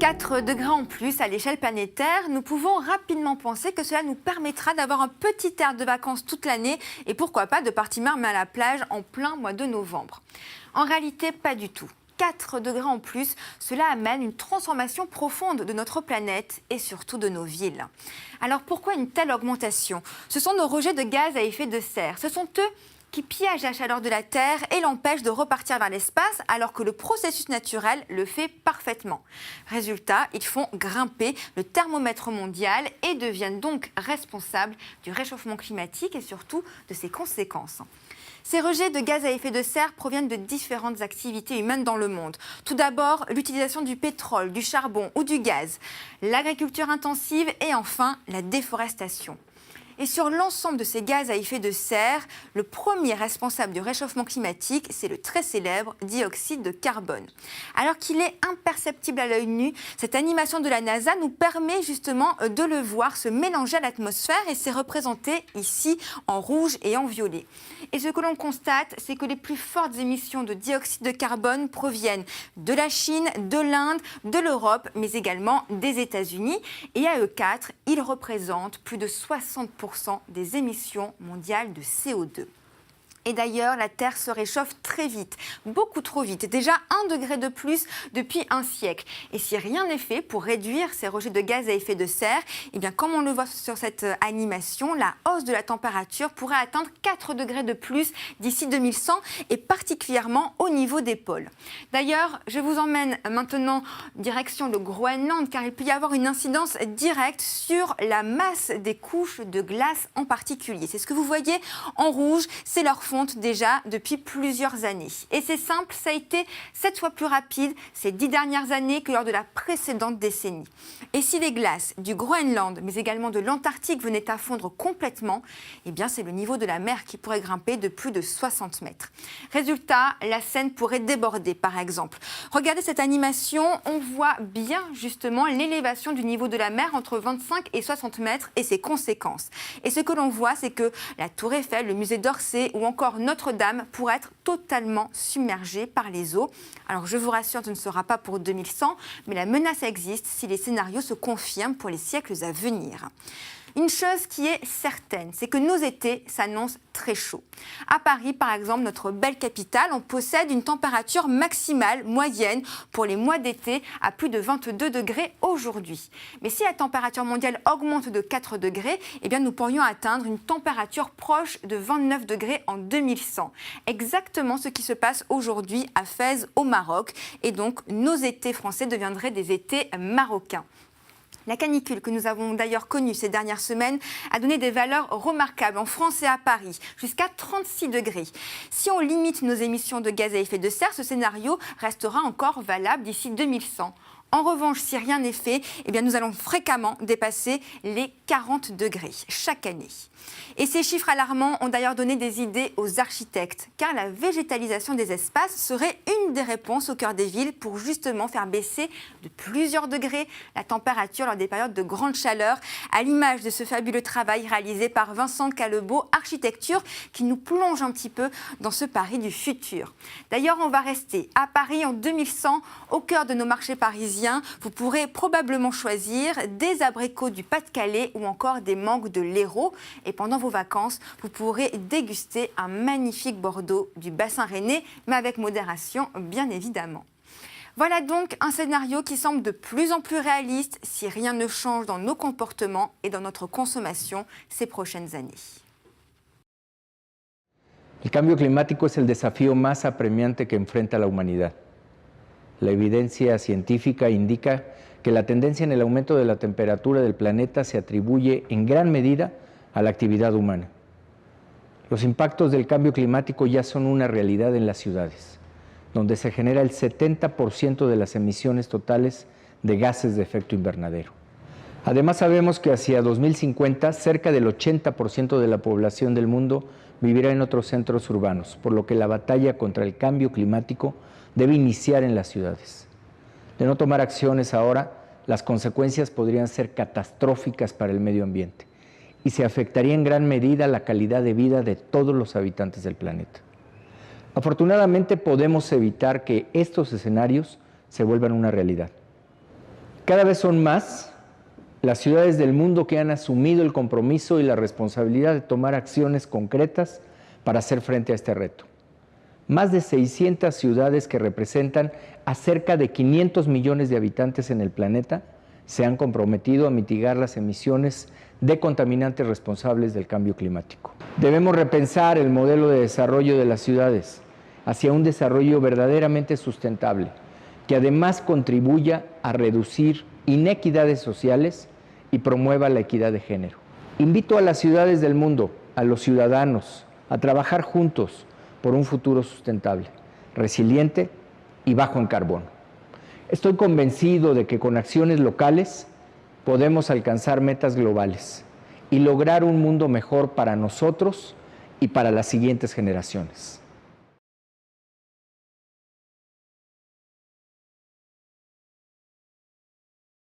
4 degrés en plus à l'échelle planétaire, nous pouvons rapidement penser que cela nous permettra d'avoir un petit air de vacances toute l'année et pourquoi pas de partir même à la plage en plein mois de novembre. En réalité, pas du tout. 4 degrés en plus, cela amène une transformation profonde de notre planète et surtout de nos villes. Alors pourquoi une telle augmentation? Ce sont nos rejets de gaz à effet de serre. Ce sont eux qui piègent la chaleur de la Terre et l'empêchent de repartir vers l'espace alors que le processus naturel le fait parfaitement. Résultat, ils font grimper le thermomètre mondial et deviennent donc responsables du réchauffement climatique et surtout de ses conséquences. Ces rejets de gaz à effet de serre proviennent de différentes activités humaines dans le monde. Tout d'abord, l'utilisation du pétrole, du charbon ou du gaz, l'agriculture intensive et enfin la déforestation. Et sur l'ensemble de ces gaz à effet de serre, le premier responsable du réchauffement climatique, c'est le très célèbre dioxyde de carbone. Alors qu'il est imperceptible à l'œil nu, cette animation de la NASA nous permet justement de le voir se mélanger à l'atmosphère et c'est représenté ici en rouge et en violet. Et ce que l'on constate, c'est que les plus fortes émissions de dioxyde de carbone proviennent de la Chine, de l'Inde, de l'Europe, mais également des États-Unis. Et à eux quatre, ils représentent plus de 60% des émissions mondiales de CO2. Et d'ailleurs, la Terre se réchauffe très vite, beaucoup trop vite, déjà 1 degré de plus depuis un siècle. Et si rien n'est fait pour réduire ces rejets de gaz à effet de serre, eh bien, comme on le voit sur cette animation, la hausse de la température pourrait atteindre 4 degrés de plus d'ici 2100 et particulièrement au niveau des pôles. D'ailleurs, je vous emmène maintenant direction le Groenland car il peut y avoir une incidence directe sur la masse des couches de glace en particulier. C'est ce que vous voyez en rouge, c'est leur fond déjà depuis plusieurs années. Et c'est simple, ça a été 7 fois plus rapide ces 10 dernières années que lors de la précédente décennie. Et si les glaces du Groenland, mais également de l'Antarctique venaient à fondre complètement, eh bien c'est le niveau de la mer qui pourrait grimper de plus de 60 mètres. Résultat, la Seine pourrait déborder par exemple. Regardez cette animation, on voit bien justement l'élévation du niveau de la mer entre 25 et 60 mètres et ses conséquences. Et ce que l'on voit, c'est que la Tour Eiffel, le musée d'Orsay ou encore Notre-Dame pourrait être totalement submergée par les eaux. Alors je vous rassure, ce ne sera pas pour 2100, mais la menace existe si les scénarios se confirment pour les siècles à venir. Une chose qui est certaine, c'est que nos étés s'annoncent très chauds. À Paris, par exemple, notre belle capitale, on possède une température maximale moyenne pour les mois d'été à plus de 22 degrés aujourd'hui. Mais si la température mondiale augmente de 4 degrés, eh bien nous pourrions atteindre une température proche de 29 degrés en 2100. Exactement ce qui se passe aujourd'hui à Fès, au Maroc. Et donc, nos étés français deviendraient des étés marocains. La canicule que nous avons d'ailleurs connue ces dernières semaines a donné des valeurs remarquables en France et à Paris, jusqu'à 36 degrés. Si on limite nos émissions de gaz à effet de serre, ce scénario restera encore valable d'ici 2100. En revanche, si rien n'est fait, eh bien nous allons fréquemment dépasser les 40 degrés chaque année. Et ces chiffres alarmants ont d'ailleurs donné des idées aux architectes, car la végétalisation des espaces serait une des réponses au cœur des villes pour justement faire baisser de plusieurs degrés la température lors des périodes de grande chaleur, à l'image de ce fabuleux travail réalisé par Vincent Calebeau, Architecture, qui nous plonge un petit peu dans ce Paris du futur. D'ailleurs, on va rester à Paris en 2100, au cœur de nos marchés parisiens. Vous pourrez probablement choisir des abricots du Pas-de-Calais ou encore des mangues de l'Hérault. Et pendant vos vacances, vous pourrez déguster un magnifique Bordeaux du bassin rennais, mais avec modération, bien évidemment. Voilà donc un scénario qui semble de plus en plus réaliste si rien ne change dans nos comportements et dans notre consommation ces prochaines années. El cambio climático es el desafío más apremiante que enfrenta la humanidad. La evidencia científica indica que la tendencia en el aumento de la temperatura del planeta se atribuye en gran medida a la actividad humana. Los impactos del cambio climático ya son una realidad en las ciudades, donde se genera el 70% de las emisiones totales de gases de efecto invernadero. Además, sabemos que hacia 2050 cerca del 80% de la población del mundo vivirá en otros centros urbanos, por lo que la batalla contra el cambio climático debe iniciar en las ciudades. De no tomar acciones ahora, las consecuencias podrían ser catastróficas para el medio ambiente y se afectaría en gran medida la calidad de vida de todos los habitantes del planeta. Afortunadamente podemos evitar que estos escenarios se vuelvan una realidad. Cada vez son más las ciudades del mundo que han asumido el compromiso y la responsabilidad de tomar acciones concretas para hacer frente a este reto. Más de 600 ciudades que representan a cerca de 500 millones de habitantes en el planeta se han comprometido a mitigar las emisiones de contaminantes responsables del cambio climático. Debemos repensar el modelo de desarrollo de las ciudades hacia un desarrollo verdaderamente sustentable, que además contribuya a reducir inequidades sociales y promueva la equidad de género. Invito a las ciudades del mundo, a los ciudadanos, a trabajar juntos por un futuro sustentable, resiliente y bajo en carbono. Estoy convencido de que con acciones locales podemos alcanzar metas globales y lograr un mundo mejor para nosotros y para las siguientes generaciones.